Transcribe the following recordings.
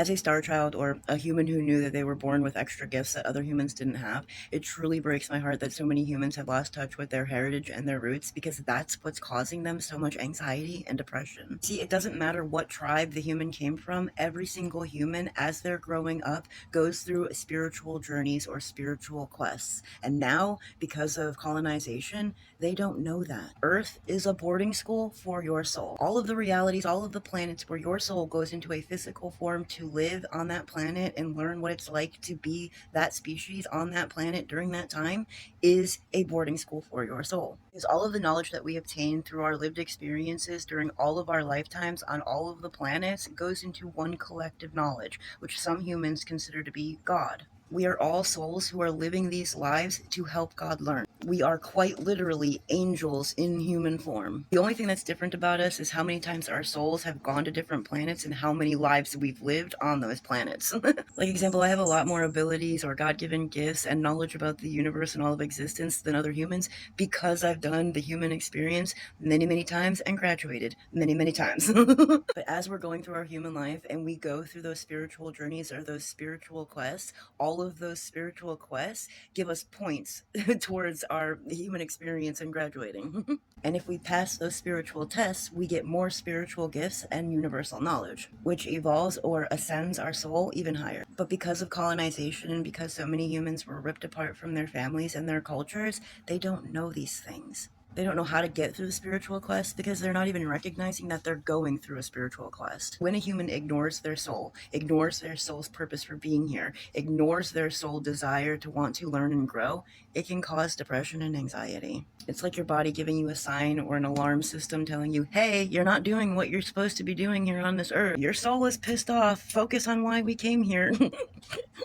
As a star child or a human who knew that they were born with extra gifts that other humans didn't have, it truly breaks my heart that so many humans have lost touch with their heritage and their roots, because that's what's causing them so much anxiety and depression. See, it doesn't matter what tribe the human came from, every single human, as they're growing up, goes through spiritual journeys or spiritual quests. And now, because of colonization, they don't know that. Earth is a boarding school for your soul. All of the realities, all of the planets where your soul goes into a physical form to live on that planet and learn what it's like to be that species on that planet during that time, is a boarding school for your soul. Because all of the knowledge that we obtain through our lived experiences during all of our lifetimes on all of the planets goes into one collective knowledge, which some humans consider to be God. We are all souls who are living these lives to help God learn. We are quite literally angels in human form. The only thing that's different about us is how many times our souls have gone to different planets and how many lives we've lived on those planets. Like example, I have a lot more abilities or God-given gifts and knowledge about the universe and all of existence than other humans, because I've done the human experience many, many times and graduated many, many times. But as we're going through our human life and we go through those spiritual journeys or those spiritual quests, all of those spiritual quests give us points towards our human experience and graduating. And if we pass those spiritual tests, we get more spiritual gifts and universal knowledge, which evolves or ascends our soul even higher. But because of colonization and because so many humans were ripped apart from their families and their cultures, they don't know these things. They don't know how to get through the spiritual quest because they're not even recognizing that they're going through a spiritual quest. When a human ignores their soul, ignores their soul's purpose for being here, ignores their soul desire to want to learn and grow, it can cause depression and anxiety. It's like your body giving you a sign or an alarm system telling you, hey, you're not doing what you're supposed to be doing here on this earth. Your soul is pissed off. Focus on why we came here.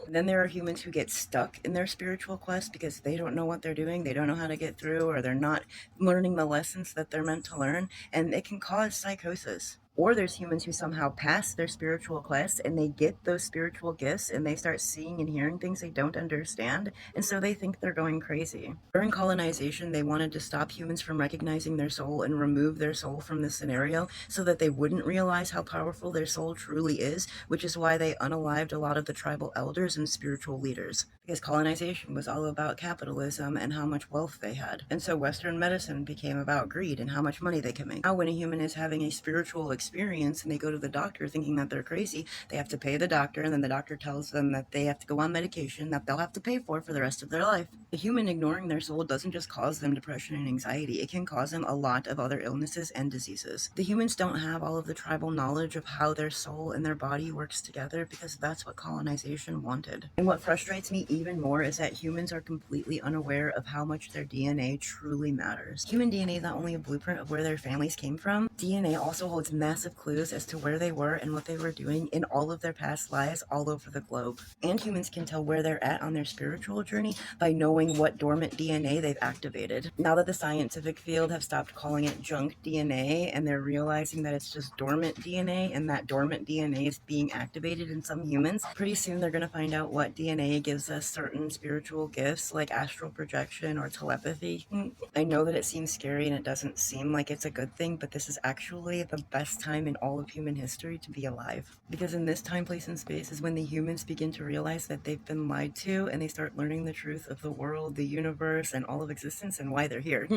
Then there are humans who get stuck in their spiritual quest because they don't know what they're doing, they don't know how to get through, or they're not learning the lessons that they're meant to learn, and it can cause psychosis. Or there's humans who somehow pass their spiritual quest and they get those spiritual gifts and they start seeing and hearing things they don't understand, and so they think they're going crazy. During colonization, they wanted to stop humans from recognizing their soul and remove their soul from the scenario so that they wouldn't realize how powerful their soul truly is, which is why they unalived a lot of the tribal elders and spiritual leaders. Because colonization was all about capitalism and how much wealth they had. And so Western medicine became about greed and how much money they can make. Now when a human is having a spiritual experience and they go to the doctor thinking that they're crazy, they have to pay the doctor, and then the doctor tells them that they have to go on medication that they'll have to pay for the rest of their life. The human ignoring their soul doesn't just cause them depression and anxiety, it can cause them a lot of other illnesses and diseases. The humans don't have all of the tribal knowledge of how their soul and their body works together because that's what colonization wanted. And what frustrates me even more is that humans are completely unaware of how much their DNA truly matters. Human DNA is not only a blueprint of where their families came from, DNA also holds massive clues as to where they were and what they were doing in all of their past lives all over the globe. And humans can tell where they're at on their spiritual journey by knowing what dormant DNA they've activated. Now that the scientific field have stopped calling it junk DNA and they're realizing that it's just dormant DNA, and that dormant DNA is being activated in some humans, pretty soon they're going to find out what DNA gives us certain spiritual gifts like astral projection or telepathy. I know that it seems scary and it doesn't seem like it's a good thing, but this is actually the best time in all of human history to be alive. Because in this time, place, and space is when the humans begin to realize that they've been lied to, and they start learning the truth of the world, the universe, and all of existence, and why they're here.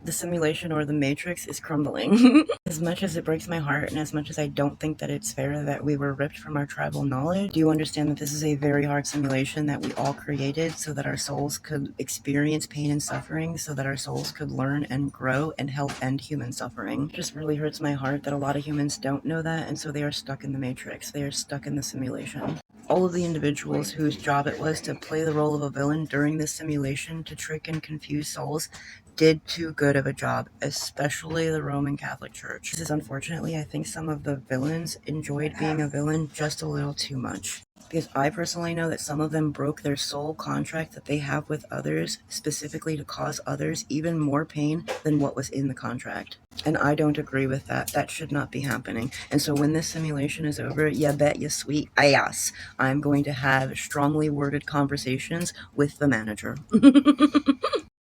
The simulation or the matrix is crumbling. As much as it breaks my heart and as much as I don't think that it's fair that we were ripped from our tribal knowledge, do you understand that this is a very hard simulation that we all created so that our souls could experience pain and suffering, so that our souls could learn and grow and help end human suffering? It just really hurts my heart that a lot of humans don't know that, and so they are stuck in the matrix. They are stuck in the simulation. All of the individuals whose job it was to play the role of a villain during this simulation to trick and confuse souls did too good of a job, especially the Roman Catholic Church. This is unfortunately, I think some of the villains enjoyed being a villain just a little too much. Because I personally know that some of them broke their soul contract that they have with others, specifically to cause others even more pain than what was in the contract. And I don't agree with that. That should not be happening. And so when this simulation is over, you bet your sweet ass I'm going to have strongly worded conversations with the manager.